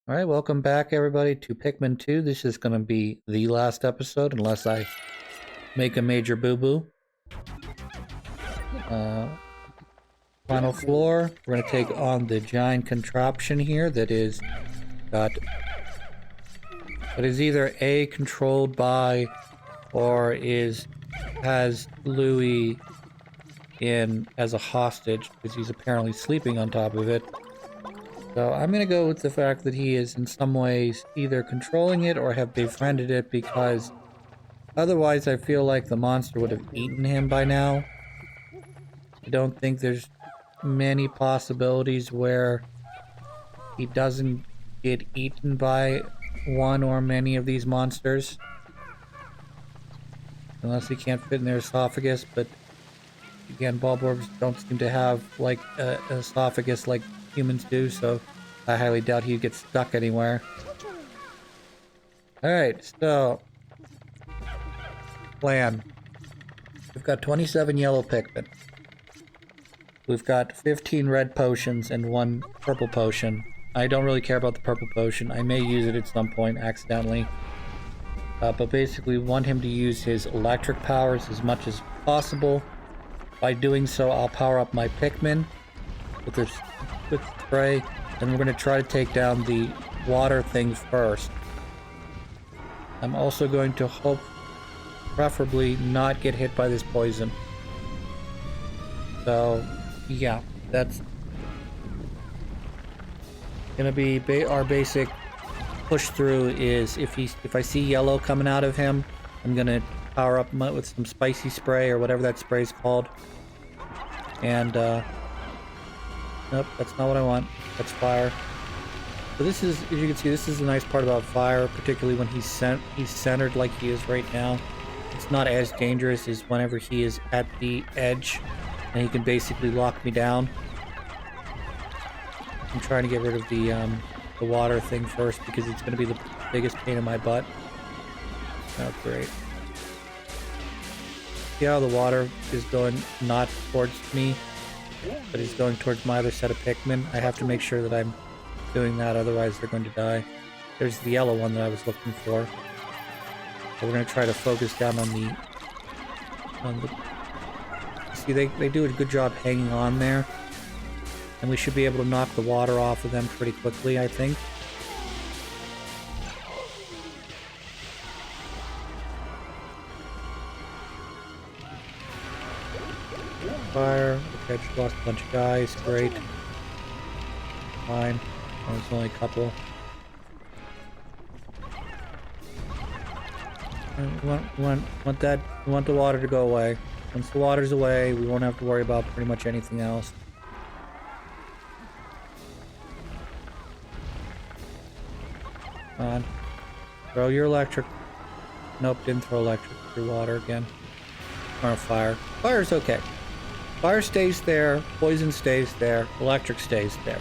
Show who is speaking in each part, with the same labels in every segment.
Speaker 1: Alright, welcome back everybody to Pikmin 2. This is going to be the last episode unless I make a major boo-boo. Final floor. We're going to take on the giant contraption here that is either A, controlled by, or has Louie in as a hostage because he's apparently sleeping on top of it. So I'm going to go with the fact that he is in some ways either controlling it or have befriended it, because otherwise I feel like the monster would have eaten him by now. I don't think there's many possibilities where he doesn't get eaten by one or many of these monsters. Unless he can't fit in their esophagus, but again, bulb orbs don't seem to have like an esophagus like humans do, so I highly doubt he'd get stuck anywhere. Alright, so plan. We've got 27 yellow Pikmin. We've got 15 red potions and 1 purple potion. I don't really care about the purple potion. I may use it at some point accidentally. But basically we want him to use his electric powers as much as possible. By doing so, I'll power up my Pikmin with spray, and we're going to try to take down the water thing first. I'm also going to hope, preferably, not get hit by this poison. So, yeah, that's going to be our basic push through. Is if I see yellow coming out of him, I'm going to power up with some spicy spray or whatever that spray is called. And, nope, that's not what I want. That's fire. So this is, as you can see, this is the nice part about fire, particularly when he's centered like he is right now. It's not as dangerous as whenever he is at the edge, and he can basically lock me down. I'm trying to get rid of the water thing first because it's going to be the biggest pain in my butt. Oh, great. See how the water is going not towards me, but it's going towards my other set of Pikmin? I have to make sure that I'm doing that, otherwise they're going to die. There's the yellow one that I was looking for. So we're going to try to focus down on the... See, they do a good job hanging on there. And we should be able to knock the water off of them pretty quickly, I think. Fire. Okay, I just lost a bunch of guys. Great. Fine. Oh, there's only a couple. We want the water to go away. Once the water's away, we won't have to worry about pretty much anything else. Come on. Throw your electric. Nope, didn't throw electric. Threw water again. Or fire. Fire's okay. Fire stays there, poison stays there, electric stays there.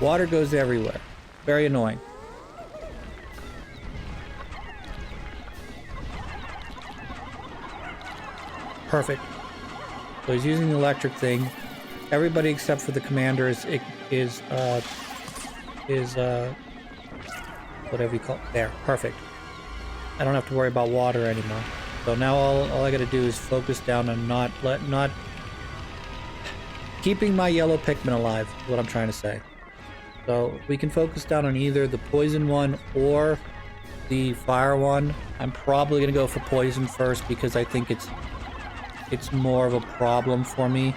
Speaker 1: Water goes everywhere. Very annoying. Perfect. So he's using the electric thing. Everybody except for the commander is whatever you call it. There. Perfect. I don't have to worry about water anymore. So now all I gotta do is focus down on not keeping my yellow Pikmin alive, is what I'm trying to say. So we can focus down on either the poison one or the fire one. I'm probably going to go for poison first because I think it's more of a problem for me.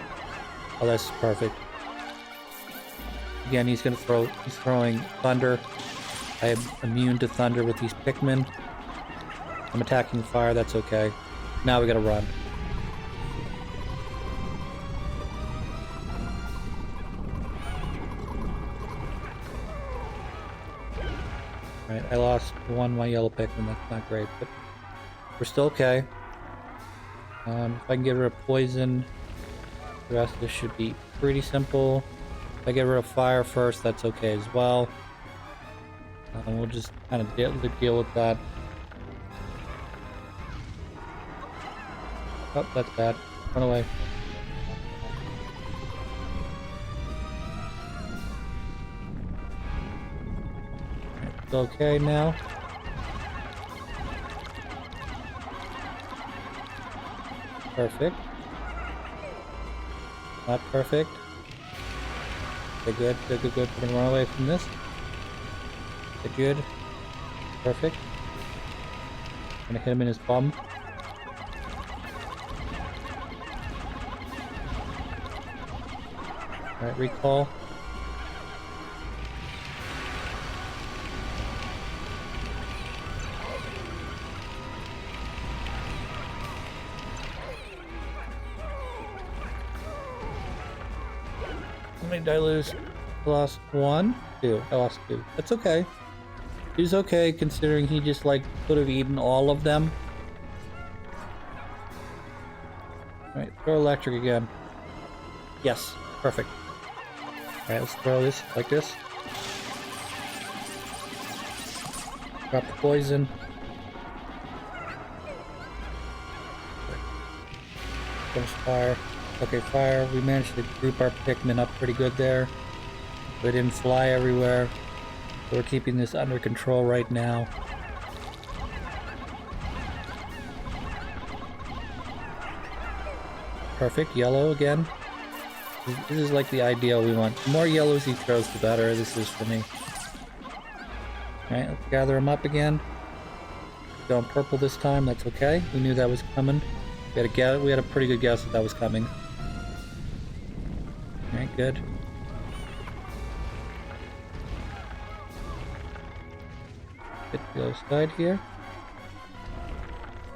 Speaker 1: Oh, that's perfect. Again, he's throwing thunder. I am immune to thunder with these Pikmin. I'm attacking fire, that's okay. Now we gotta run. Alright, I lost my yellow Pikmin, that's not great, but we're still okay. If I can get rid of poison, the rest of this should be pretty simple. If I get rid of fire first, that's okay as well. We'll just kind of deal with that. Oh, that's bad. Run away. okay now. Perfect. Not perfect. Okay, good, good, good, good. We're gonna run away from this. Okay, good. Perfect. Gonna hit him in his bum. Alright, recall. How many did I lose? I lost 1, 2. I lost 2. That's okay. He's okay considering he just like could have eaten all of them. Alright, throw electric again. Yes, perfect. Alright, let's throw this like this. Drop the poison. Finish fire. Okay, fire. We managed to group our Pikmin up pretty good there. They didn't fly everywhere. So we're keeping this under control right now. Perfect. Yellow again. This is like the ideal we want. The more yellows he throws, the better this is for me. Alright, let's gather them up again. Going purple this time, that's okay. We knew that was coming. We had a pretty good guess that was coming. Alright, good. Get to the other side here.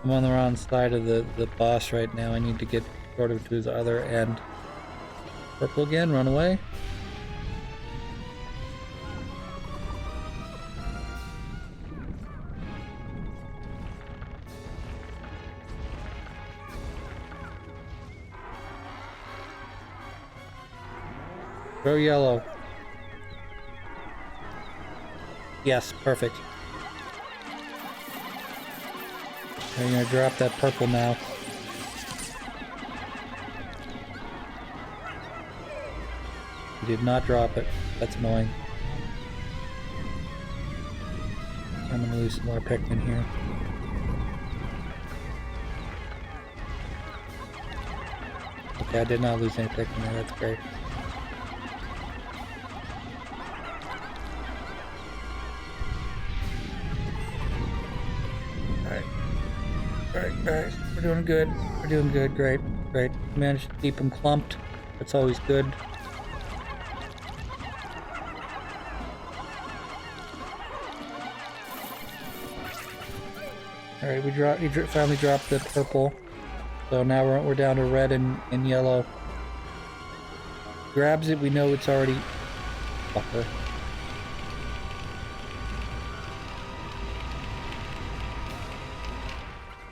Speaker 1: I'm on the wrong side of the boss right now. I need to get sort of to the other end. Purple again, run away. Throw yellow. Yes, perfect. I'm gonna drop that purple now. He did not drop it. That's annoying. I'm gonna lose some more Pikmin here. Okay, I did not lose any Pikmin there. That's great. Alright, guys, we're doing good. We're doing good. Great, great. Managed to keep them clumped. That's always good. Alright, he finally dropped the purple. So now we're down to red and yellow. Grabs it, we know it's already... Fucker.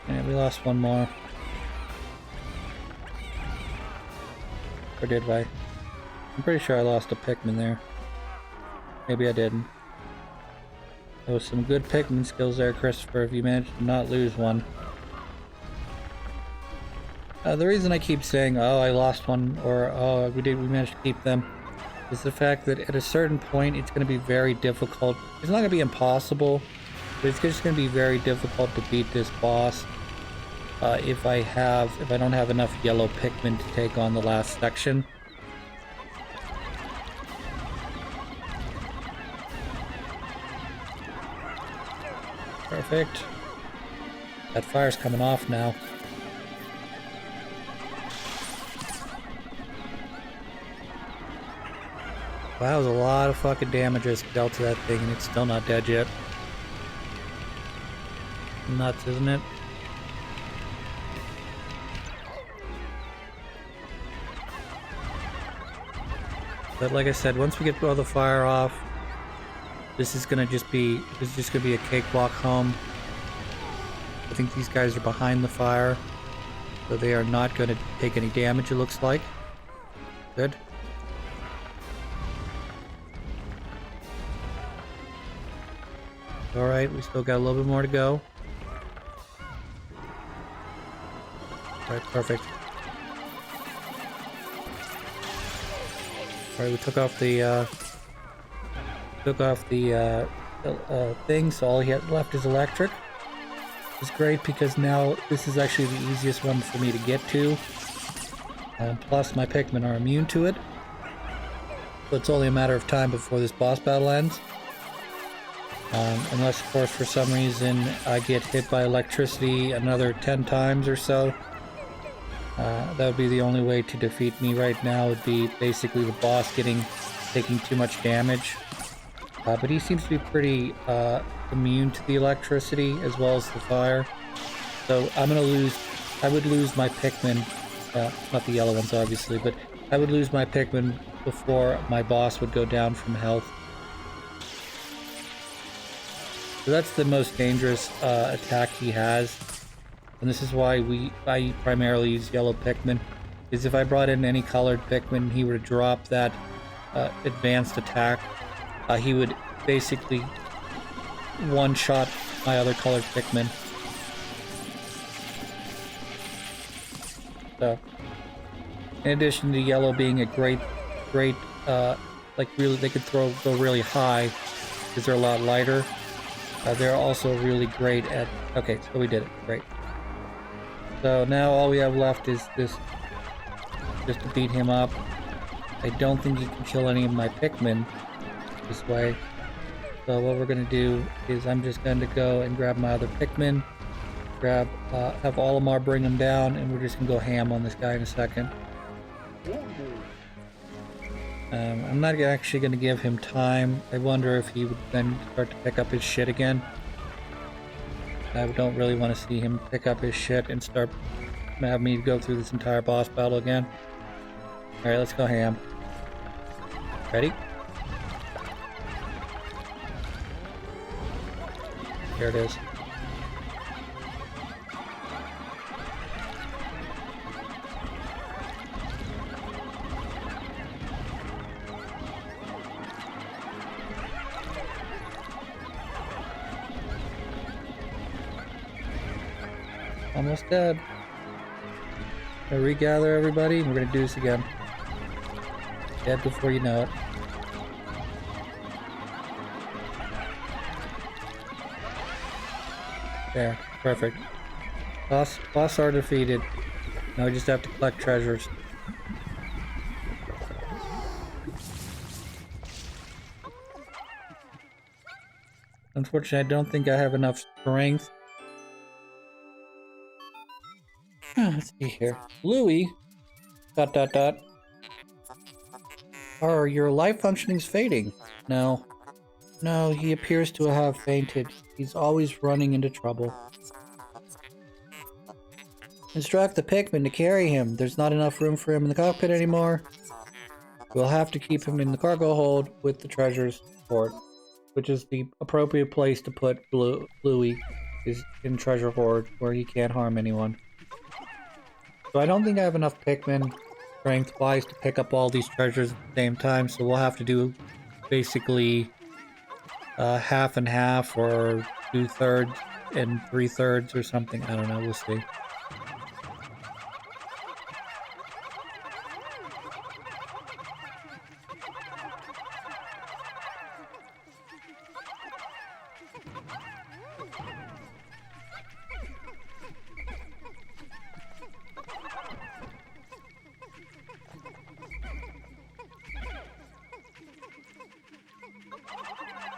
Speaker 1: And we lost one more. Or did I? I'm pretty sure I lost a Pikmin there. Maybe I didn't. There was some good Pikmin skills there, Christopher, if you managed to not lose one. The reason I keep saying, oh, I lost one, or oh, we managed to keep them, is the fact that at a certain point it's going to be very difficult. It's not going to be impossible, but it's just going to be very difficult to beat this boss if I don't have enough yellow Pikmin to take on the last section. Perfect. That fire's coming off now. Wow, that was a lot of fucking damage I just dealt to that thing, and it's still not dead yet. Nuts, isn't it? But like I said, once we get all the fire off, this is gonna just be a cakewalk home. I think these guys are behind the fire, so they are not gonna take any damage, it looks like. Good. Alright, we still got a little bit more to go. Alright, perfect. Alright, we took off the thing, so all he had left is electric. It's great because now this is actually the easiest one for me to get to. Plus my Pikmin are immune to it. So it's only a matter of time before this boss battle ends. Unless, of course, for some reason I get hit by electricity another 10 times or so. That would be the only way to defeat me right now, would be basically the boss taking too much damage. But he seems to be pretty immune to the electricity as well as the fire. So I would lose my Pikmin, not the yellow ones obviously, but I would lose my Pikmin before my boss would go down from health. So that's the most dangerous attack he has. And this is why I primarily use yellow Pikmin. Is if I brought in any colored Pikmin, he would drop that advanced attack. He would basically one-shot my other colored Pikmin. So, in addition to yellow being a great, like really, they could go really high because they're a lot lighter. They're also really great at. Okay, so we did it. Great. So now all we have left is this, just to beat him up. I don't think he can kill any of my Pikmin this way. So what we're gonna do is I'm just going to go and grab my other Pikmin, have Olimar bring him down, and we're just gonna go ham on this guy in a second. I'm not actually gonna give him time. I wonder if he would then start to pick up his shit again. I don't really want to see him pick up his shit and start have me go through this entire boss battle again. Alright, let's go ham. Ready? Here it is. Almost dead. Gonna regather everybody, and we're gonna do this again. Dead before you know it. There, perfect. Boss are defeated. Now we just have to collect treasures. Unfortunately, I don't think I have enough strength. Let's see here. Louie, ... Your life functioning's fading. No, he appears to have fainted. He's always running into trouble. Instruct the Pikmin to carry him. There's not enough room for him in the cockpit anymore. We'll have to keep him in the cargo hold with the treasures hoard, which is the appropriate place to put Louie, is in treasure hoard where he can't harm anyone. So I don't think I have enough Pikmin strength-wise to pick up all these treasures at the same time, so we'll have to do basically half and half, or 2/3 and 3/3 or something. I don't know, we'll see.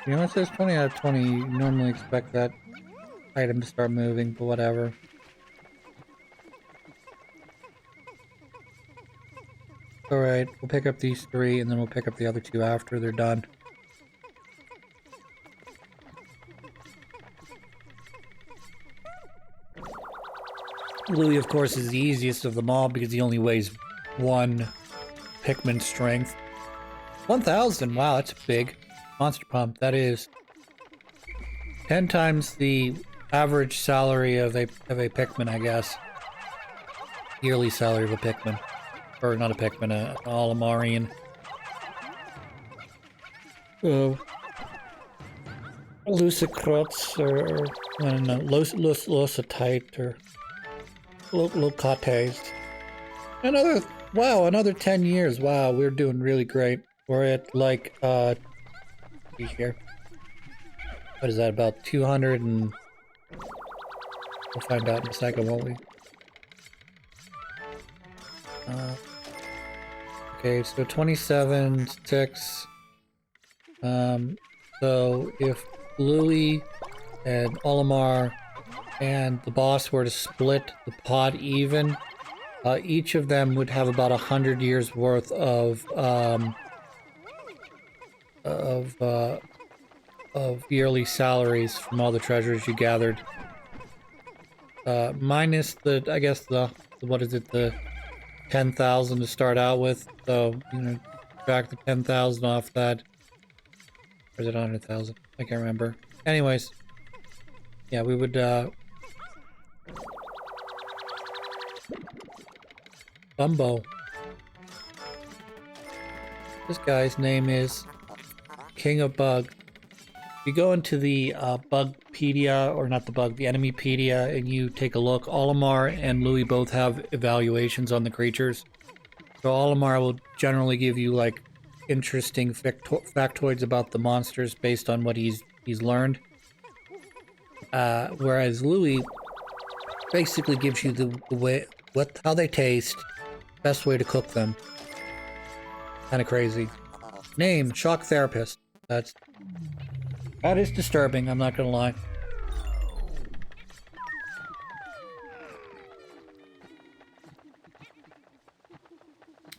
Speaker 1: You know, it says 20 out of 20. You normally expect that item to start moving, but whatever. Alright, we'll pick up these 3, and then we'll pick up the other 2 after they're done. Louie, of course, is the easiest of them all because he only weighs 1 Pikmin strength. 1,000! Wow, that's big. Monster Pump, that is 10 times the average salary of a Pikmin, I guess. Yearly salary of a Pikmin. Or not a Pikmin, an Olimarian. Lucicrots, or I don't know, Losatite, or Locates. Another 10 years. Wow, we're doing really great. We're at like, here. What is that, about 200 and... We'll find out in a second, won't we? Okay, so 27, 6. So if Louie and Olimar and the boss were to split the pod even, each of them would have about 100 years worth of yearly salaries from all the treasures you gathered. Minus the, I guess what is it, the 10,000 to start out with. So, you know, subtract the 10,000 off that. Or is it 100,000? I can't remember. Anyways, yeah, we would, Bumbo. This guy's name is King of Bug. If you go into the Bugpedia, or not the Bug, the Enemypedia, and you take a look, Olimar and Louie both have evaluations on the creatures. So Olimar will generally give you like interesting factoids about the monsters based on what he's learned. Whereas Louie basically gives you the way, how they taste, best way to cook them. Kind of crazy. Name, Shock Therapist. That is disturbing, I'm not gonna lie.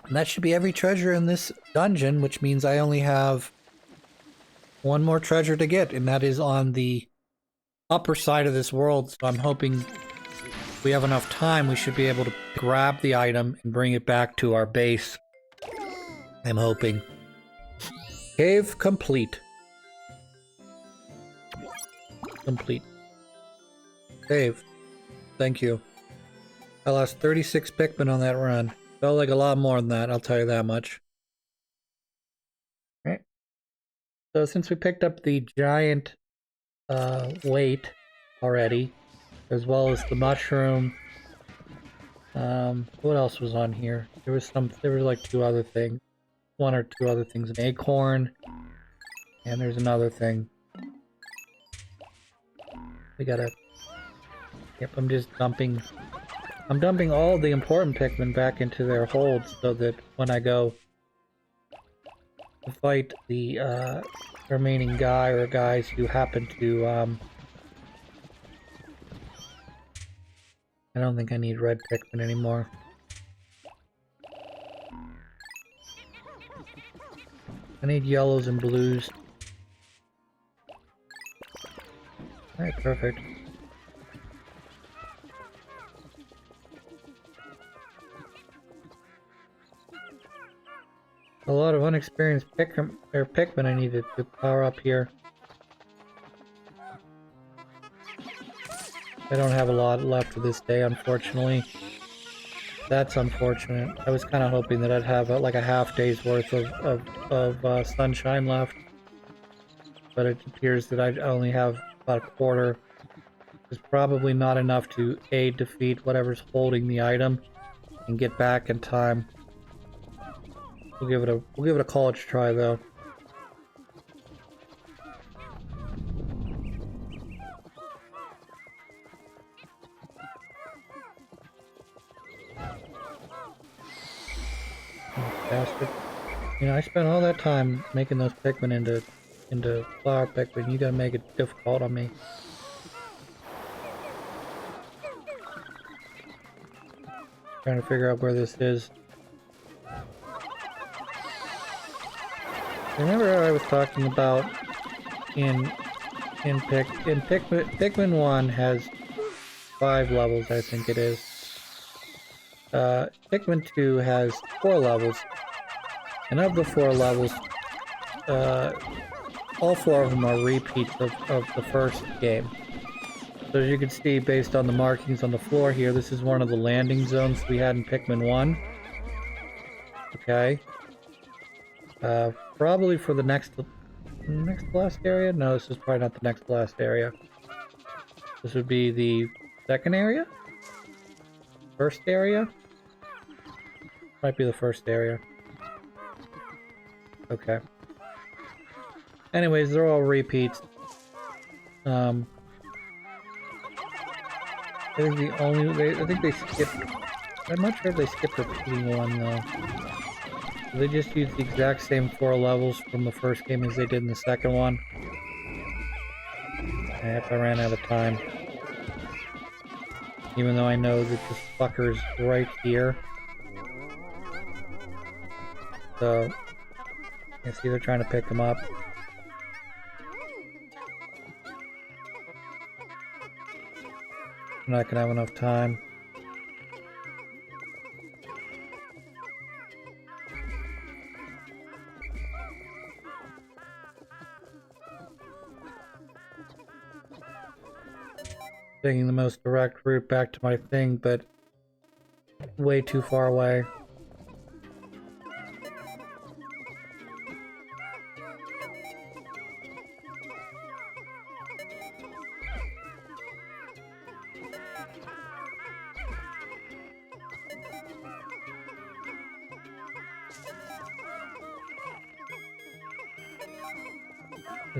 Speaker 1: And that should be every treasure in this dungeon, which means I only have one more treasure to get, and that is on the upper side of this world. So I'm hoping if we have enough time, we should be able to grab the item and bring it back to our base. I'm hoping. Cave complete. Complete. Save. Thank you. I lost 36 Pikmin on that run. Felt like a lot more than that, I'll tell you that much. Alright. So since we picked up the giant weight already, as well as the mushroom, what else was on here? There were like two other things. One or two other things. An acorn. And there's another thing. We gotta... Yep, I'm just dumping... I'm dumping all the important Pikmin back into their holds so that when I go to fight the remaining guy or guys who happen to... I don't think I need red Pikmin anymore. I need yellows and blues. Alright, perfect. A lot of unexperienced Pikmin I needed to power up here. I don't have a lot left of this day, unfortunately. That's unfortunate. I was kind of hoping that I'd have like a half day's worth of sunshine left. But it appears that I only have about a quarter. It's probably not enough to defeat whatever's holding the item and get back in time. We'll give it a college try though. Bastard. You know, I spent all that time making those Pikmin into flower Pikmin. You gotta make it difficult on me. Trying to figure out where this is. Remember I was talking about Pikmin 1 has 5 levels, I think it is. Pikmin 2 has 4 levels. And of the 4 levels, all 4 of them are repeats of the first game. So as you can see, based on the markings on the floor here, this is one of the landing zones we had in Pikmin 1. Okay. Probably for the next to last area? No, this is probably not the next to last area. This would be the second area? First area? Might be the first area. Okay. Anyways, they're all repeats. I think I think they skipped. I'm not sure if they skipped repeating one though. They just used the exact same 4 levels from the first game as they did in the second one. Yep, I ran out of time. Even though I know that this fucker's right here. So, I see they're trying to pick him up. I'm not gonna have enough time. Taking the most direct route back to my thing, but way too far away.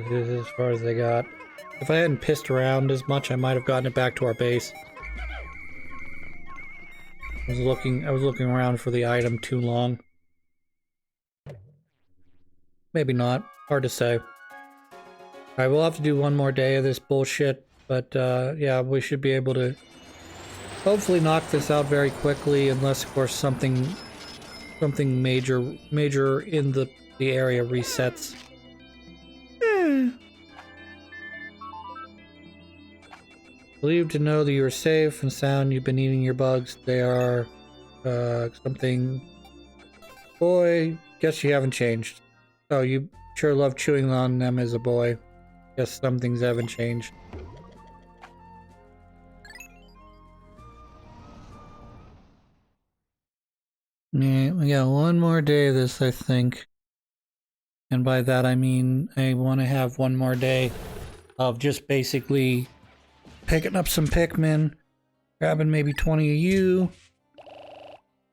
Speaker 1: This is as far as they got. If I hadn't pissed around as much, I might have gotten it back to our base. I was looking around for the item too long. Maybe not. Hard to say. Alright, we'll have to do one more day of this bullshit, but yeah, we should be able to hopefully knock this out very quickly, unless of course something major in the area resets. Believed to know that you are safe and sound. You've been eating your bugs. They are something. Boy, guess you haven't changed. Oh, you sure love chewing on them as a boy. Guess some things haven't changed. Yeah, we got one more day of this, I think. And by that I mean I want to have one more day of just basically picking up some Pikmin, grabbing maybe 20 of you,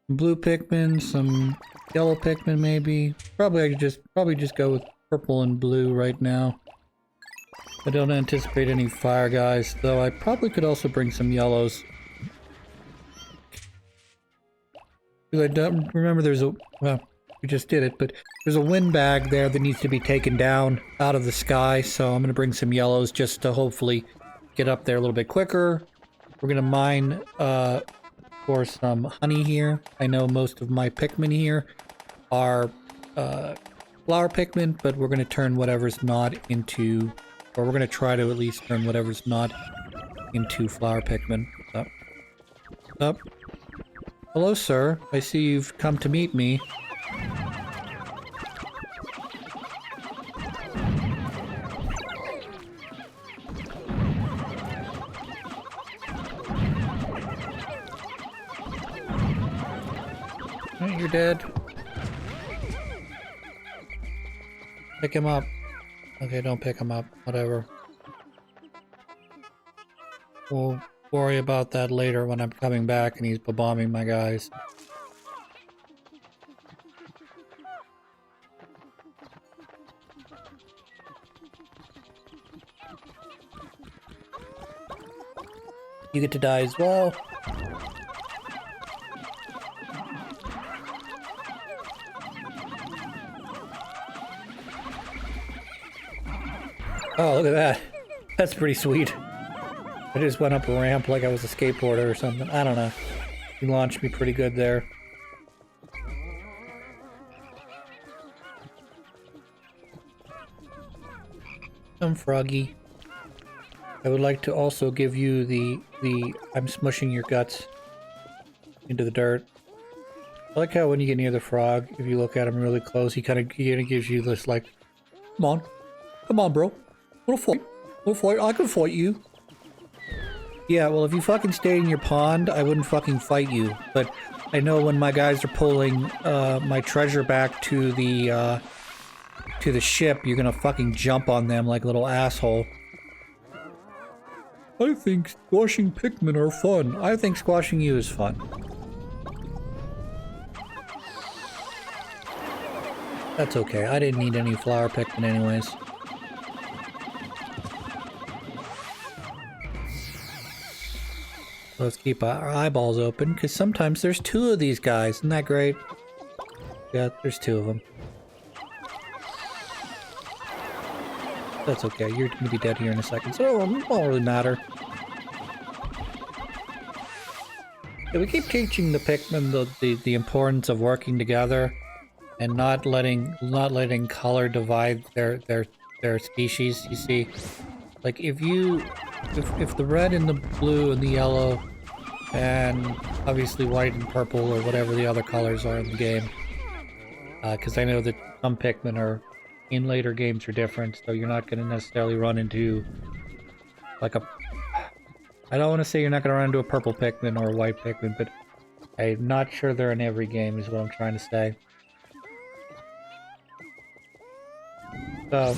Speaker 1: some blue Pikmin, some yellow Pikmin maybe. Probably I could just go with purple and blue right now. I don't anticipate any fire guys, though I probably could also bring some yellows. Because I don't remember there's a, well, we just did it, but there's a wind bag there that needs to be taken down out of the sky, so I'm going to bring some yellows just to hopefully get up there a little bit quicker. We're going to mine for some honey here. I know most of my Pikmin here are flower Pikmin, but we're going to turn whatever's not into, or we're going to try to at least turn whatever's not into flower Pikmin. Up. Up. Hello, sir. I see you've come to meet me. You're dead. Pick him up. Okay, don't pick him up. Whatever. We'll worry about that later when I'm coming back and he's bombing my guys. You get to die as well. Oh, look at that. That's pretty sweet. I just went up a ramp like I was a skateboarder or something. I don't know. He launched me pretty good there. Some Froggy. I would like to also give you the I'm smushing your guts into the dirt. I like how when you get near the frog, if you look at him really close, he kind of gives you this like, come on, bro. We'll fight. I can fight you. Yeah, well, if you fucking stayed in your pond, I wouldn't fucking fight you. But I know when my guys are pulling my treasure back to the ship, you're gonna fucking jump on them like a little asshole. I think squashing Pikmin are fun. I think squashing you is fun. That's okay. I didn't need any flower Pikmin anyways. Let's keep our eyeballs open, because sometimes there's two of these guys. Isn't that great? Yeah, there's two of them. That's okay. You're going to be dead here in a second, so it won't really matter. Yeah, we keep teaching the Pikmin the importance of working together and not letting color divide their species. You see, like if the red and the blue and the yellow and obviously white and purple or whatever the other colors are in the game, because I know that some Pikmin are in later games are different, so you're not going to necessarily run into like a. I don't want to say you're not going to run into a purple Pikmin or a white Pikmin, but I'm not sure they're in every game is what I'm trying to say. So,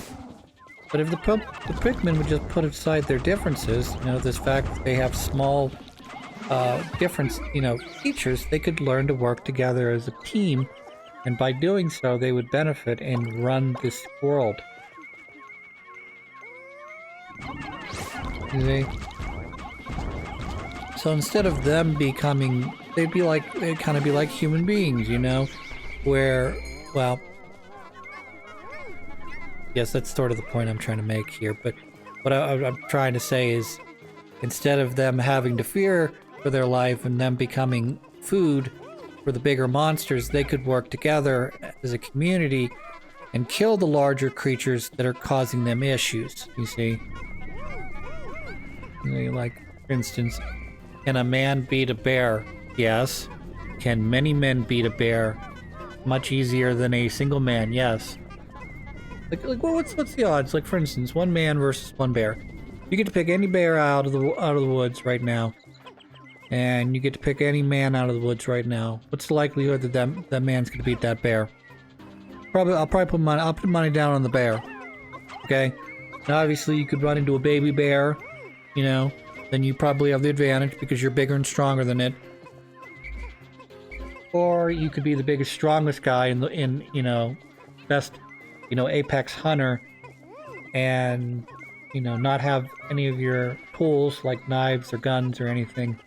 Speaker 1: but if the Pikmin would just put aside their differences, you know, this fact that they have small different, you know, features, they could learn to work together as a team, and by doing so, they would benefit and run this world. You see? So instead of them becoming, they'd kind of be like human beings, you know, where, well, yes, that's sort of the point I'm trying to make here, but what I'm trying to say is, instead of them having to fear for their life and them becoming food for the bigger monsters, they could work together as a community and kill the larger creatures that are causing them issues, you see? Like, for instance, can a man beat a bear? Yes. Can many men beat a bear? Much easier than a single man, yes. Like well, what's the odds? Like, for instance, one man versus one bear. You get to pick any bear out of the woods right now, and you get to pick any man out of the woods right now. What's the likelihood that that man's gonna beat that bear? I'll probably put money. I'll put money down on the bear. Okay. Now, obviously, you could run into a baby bear. You know, then you probably have the advantage because you're bigger and stronger than it. Or you could be the biggest, strongest guy in you know, best, you know, apex hunter, and you know, not have any of your tools like knives or guns or anything,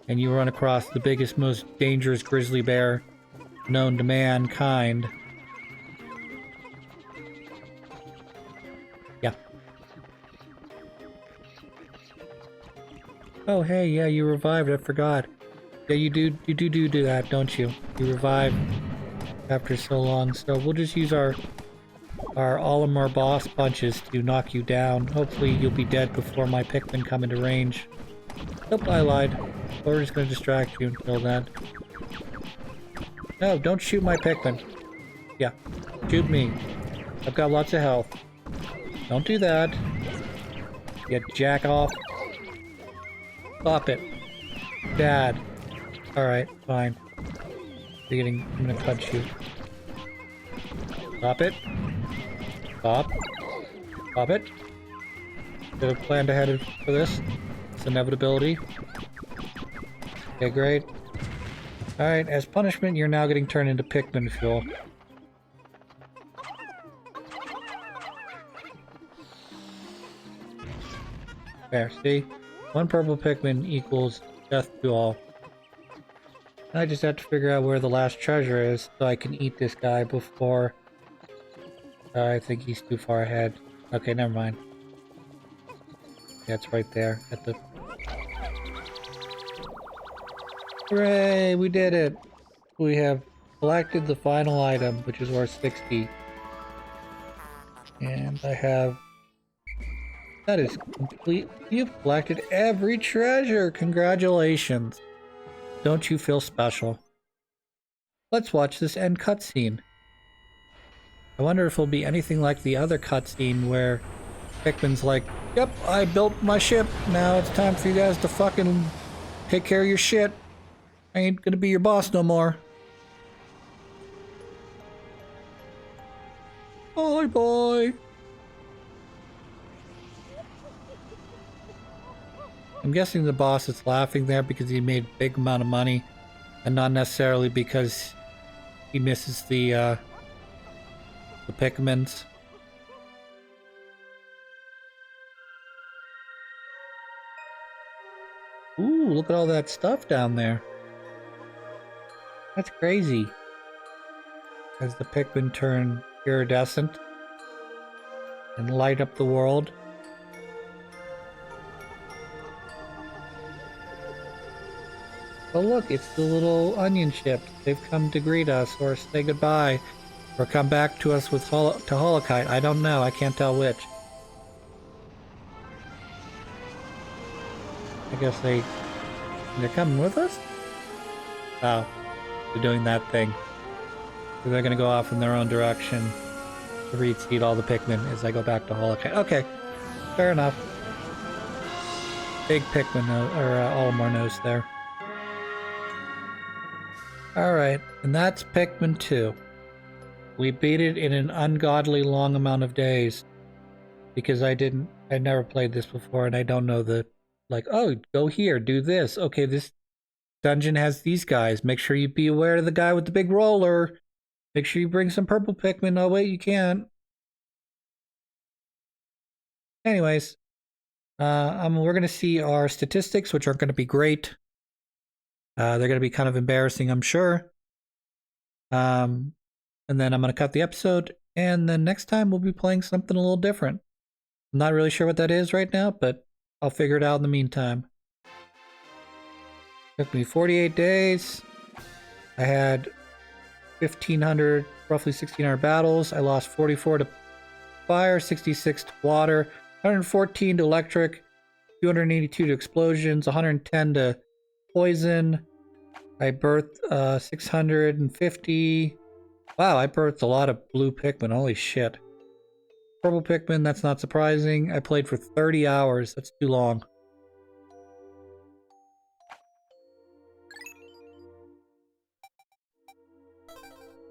Speaker 1: and you run across the biggest, most dangerous grizzly bear known to mankind. Yeah. Oh, hey, yeah, you revived. I forgot. Yeah, you do that, don't you? You revive after so long. So we'll just use our Olimar boss punches to knock you down. Hopefully you'll be dead before my Pikmin come into range. Nope, I lied. We're just gonna distract you until then. No, don't shoot my Pikmin. Yeah, shoot me. I've got lots of health. Don't do that. You jack off. Stop it. Dad. Alright, fine. I'm gonna punch you. Stop it. Stop. Stop it. Could have planned ahead for this. It's inevitability. Okay, great. Alright, as punishment, you're now getting turned into Pikmin fuel. There, see? One purple Pikmin equals death to all. I just have to figure out where the last treasure is so I can eat this guy before... I think he's too far ahead. Okay, never mind. Yeah, it's right there at the... Hooray! We did it! We have collected the final item, which is worth 60. And I have... That is complete. You've collected every treasure! Congratulations! Don't you feel special? Let's watch this end cutscene. I wonder if it'll be anything like the other cutscene where Pikmin's like, yep, I built my ship. Now it's time for you guys to fucking take care of your shit. I ain't gonna be your boss no more. Bye bye. I'm guessing the boss is laughing there because he made a big amount of money and not necessarily because he misses the Pikmins. Ooh, look at all that stuff down there. That's crazy. As the Pikmin turn iridescent and light up the world. Oh look, it's the little onion ships. They've come to greet us or say goodbye or come back to us with to Holokite. I don't know. I can't tell which. I guess they're coming with us? Oh, they're doing that thing. So they're gonna go off in their own direction to reseed all the Pikmin as I go back to Holokite. Okay, fair enough. Big Pikmin, or Olimar nose there. Alright, and that's Pikmin 2. We beat it in an ungodly long amount of days. Because I'd never played this before and I don't know the, like, oh, go here, do this. Okay, this dungeon has these guys. Make sure you be aware of the guy with the big roller. Make sure you bring some purple Pikmin. Oh, wait, you can't. Anyways, we're going to see our statistics, which aren't going to be great. They're going to be kind of embarrassing, I'm sure. And then I'm going to cut the episode. And then next time we'll be playing something a little different. I'm not really sure what that is right now, but I'll figure it out in the meantime. Took me 48 days. I had 1,500, roughly 1,600 battles. I lost 44 to fire, 66 to water, 114 to electric, 282 to explosions, 110 to poison. I birthed 650. Wow, I birthed a lot of blue Pikmin. Holy shit. Purple Pikmin, that's not surprising. I played for 30 hours. That's too long.